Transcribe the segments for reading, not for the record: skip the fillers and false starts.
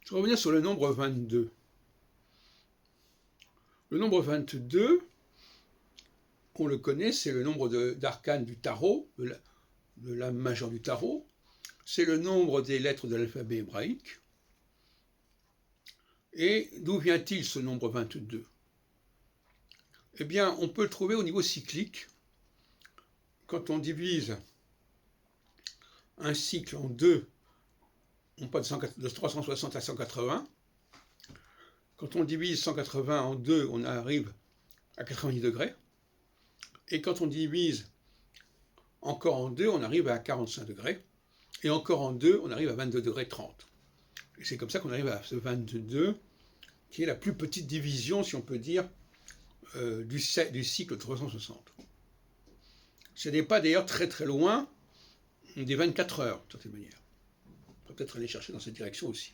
Je vais revenir sur le nombre 22. Le nombre 22, on le connaît, c'est le nombre d'arcanes du tarot, de l'âme majeure du tarot. C'est le nombre des lettres de l'alphabet hébraïque. Et d'où vient-il ce nombre 22? Eh bien, on peut le trouver au niveau cyclique. Quand on divise un cycle en deux, on passe de 360 à 180. Quand on divise 180 en deux, on arrive à 90 degrés. Et quand on divise encore en deux, on arrive à 45 degrés. Et encore en deux, on arrive à 22 degrés 30. Et c'est comme ça qu'on arrive à ce 22, qui est la plus petite division, si on peut dire, du cycle 360. Ce n'est pas d'ailleurs très très loin des 24 heures, de certaine manière. On peut peut-être aller chercher dans cette direction aussi.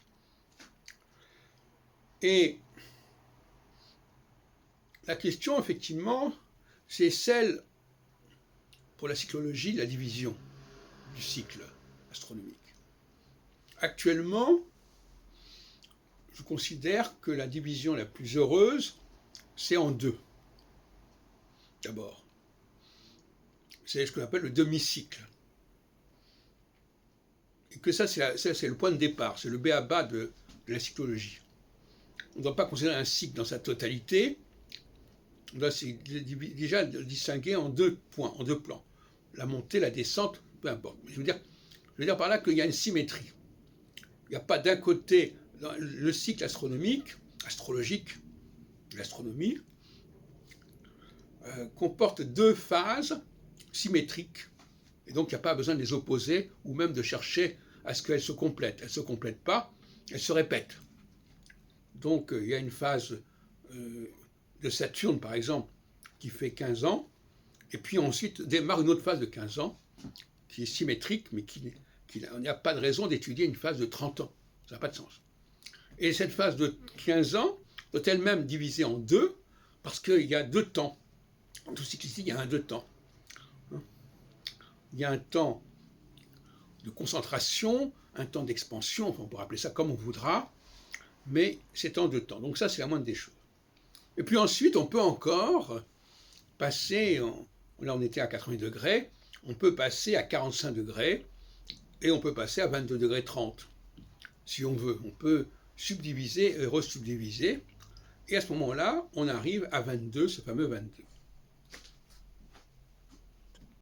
Et la question, effectivement, c'est celle, pour la cyclologie, de la division du cycle astronomique. Actuellement, je considère que la division la plus heureuse, c'est en deux. D'abord, c'est ce qu'on appelle le demi-cycle. Et que ça, c'est le point de départ, c'est le b.a.-ba de la cyclologie. On ne doit pas considérer un cycle dans sa totalité, on doit déjà le distinguer en deux points, en deux plans. La montée, la descente, peu importe. Mais je veux dire par là qu'il y a une symétrie. Il n'y a pas d'un côté, le cycle astrologique, l'astronomie, comporte deux phases symétriques. Et donc il n'y a pas besoin de les opposer ou même de chercher à ce qu'elles se complètent. Elles ne se complètent pas, elles se répètent. Donc il y a une phase de Saturne, par exemple, qui fait 15 ans, et puis ensuite démarre une autre phase de 15 ans, qui est symétrique, mais on n'y a pas de raison d'étudier une phase de 30 ans. Ça n'a pas de sens. Et cette phase de 15 ans doit elle-même diviser en deux, parce qu'il y a deux temps. En tout cycle ici, il y a un deux temps. Il y a un temps de concentration, un temps d'expansion, enfin on pourra appeler ça comme on voudra, mais c'est en deux temps. Donc ça, c'est la moindre des choses. Et puis ensuite, on peut encore passer, là on était à 80 degrés, on peut passer à 45 degrés, et on peut passer à 22 degrés 30, si on veut. On peut subdiviser et resubdiviser, et à ce moment-là, on arrive à 22, ce fameux 22.